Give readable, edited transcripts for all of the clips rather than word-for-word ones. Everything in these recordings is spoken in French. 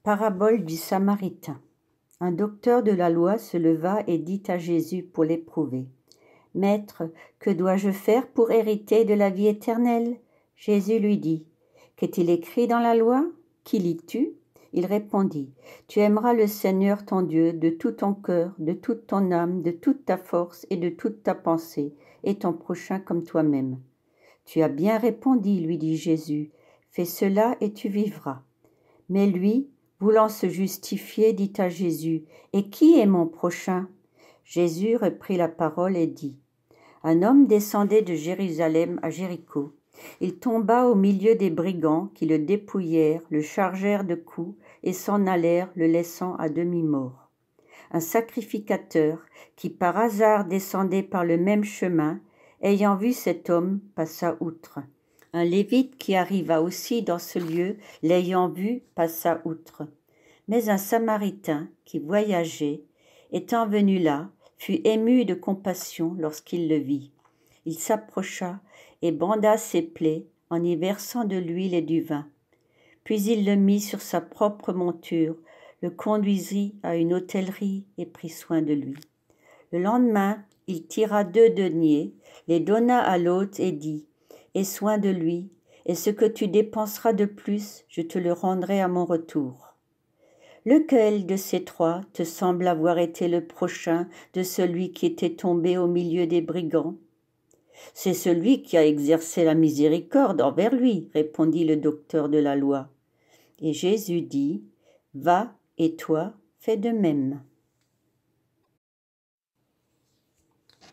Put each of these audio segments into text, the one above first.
Parabole du Samaritain. Un docteur de la loi se leva et dit à Jésus pour l'éprouver. « Maître, que dois-je faire pour hériter de la vie éternelle ?» Jésus lui dit. « Qu'est-il écrit dans la loi? Qui lis-tu » Il répondit. « Tu aimeras le Seigneur ton Dieu de tout ton cœur, de toute ton âme, de toute ta force et de toute ta pensée, et ton prochain comme toi-même. » « Tu as bien répondu, lui dit Jésus. Fais cela et tu vivras. » Mais lui, voulant se justifier, dit à Jésus, « Et qui est mon prochain ?» Jésus reprit la parole et dit, « Un homme descendait de Jérusalem à Jéricho. Il tomba au milieu des brigands qui le dépouillèrent, le chargèrent de coups et s'en allèrent, le laissant à demi-mort. Un sacrificateur, qui par hasard descendait par le même chemin, ayant vu cet homme, passa outre. Un Lévite qui arriva aussi dans ce lieu, l'ayant vu, passa outre. Mais un Samaritain qui voyageait, étant venu là, fut ému de compassion lorsqu'il le vit. Il s'approcha et banda ses plaies en y versant de l'huile et du vin. Puis il le mit sur sa propre monture, le conduisit à une hôtellerie et prit soin de lui. Le lendemain, il tira 2 deniers, les donna à l'hôte et dit « Aie soin de lui, et ce que tu dépenseras de plus, je te le rendrai à mon retour. » Lequel de ces 3 te semble avoir été le prochain de celui qui était tombé au milieu des brigands? « C'est celui qui a exercé la miséricorde envers lui, répondit le docteur de la loi. Et Jésus dit, « Va, et toi, fais de même. »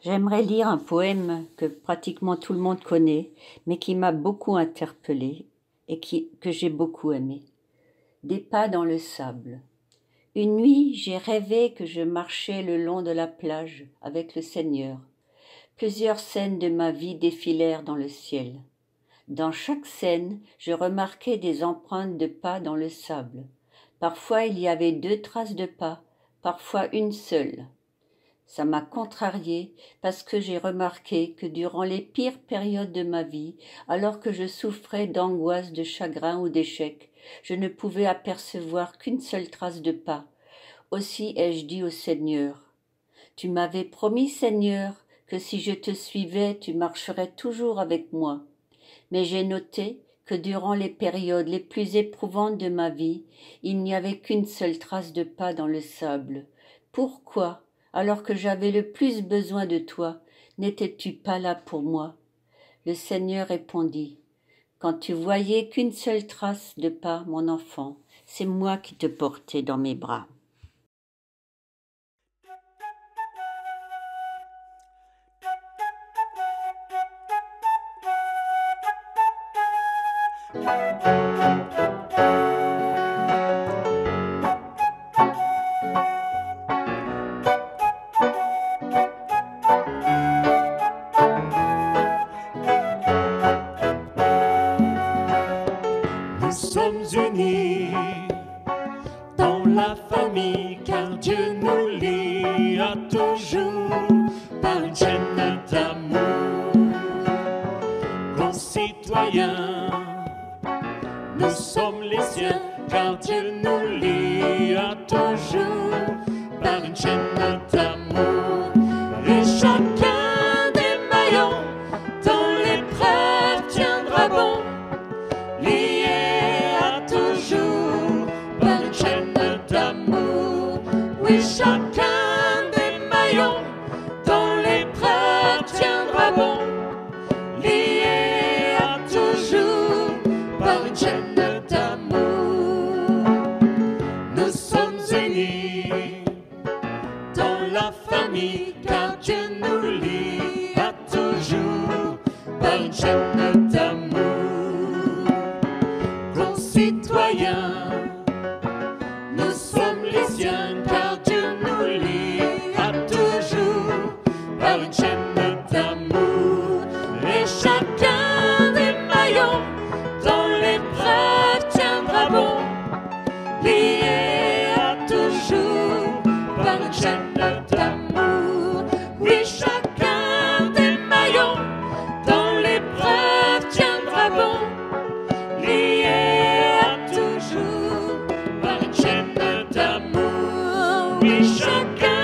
J'aimerais lire un poème que pratiquement tout le monde connaît, mais qui m'a beaucoup interpellée et que j'ai beaucoup aimé. Des pas dans le sable. Une nuit, j'ai rêvé que je marchais le long de la plage avec le Seigneur. Plusieurs scènes de ma vie défilèrent dans le ciel. Dans chaque scène, je remarquais des empreintes de pas dans le sable. Parfois, il y avait 2 traces de pas, parfois une seule. Ça m'a contrariée parce que j'ai remarqué que durant les pires périodes de ma vie, alors que je souffrais d'angoisse, de chagrin ou d'échec, je ne pouvais apercevoir qu'une seule trace de pas. Aussi ai-je dit au Seigneur, « Tu m'avais promis, Seigneur, que si je te suivais, tu marcherais toujours avec moi. » Mais j'ai noté que durant les périodes les plus éprouvantes de ma vie, il n'y avait qu'une seule trace de pas dans le sable. Pourquoi, alors que j'avais le plus besoin de toi, n'étais-tu pas là pour moi? Le Seigneur répondit, « Quand tu voyais qu'une seule trace de pas, mon enfant, c'est moi qui te portais dans mes bras. » Nous sommes unis dans la famille, car Dieu nous lie à toujours par une chaîne d'amour. Concitoyens, nous sommes les siens, car Dieu nous lie à toujours par une chaîne d'amour. Et chacun des maillons dans l'épreuve tiendra bon, lié à toujours par une chaîne d'amour. Oui, chacun des maillons dans l'épreuve tiendra bon, lié à toujours par une chaîne d'amour. Nous sommes unis dans la famille, car Dieu nous lie à toujours par une chaîne d'amour. Concitoyens, nous sommes les siens, car Dieu nous lie à toujours par une chaîne d'amour. Et chacun des maillons dans l'épreuve tiendra bon, lié Oui, chacun des maillons dans l'épreuve tiendra bon, lié à toujours par une chaîne d'amour. Oui, chacun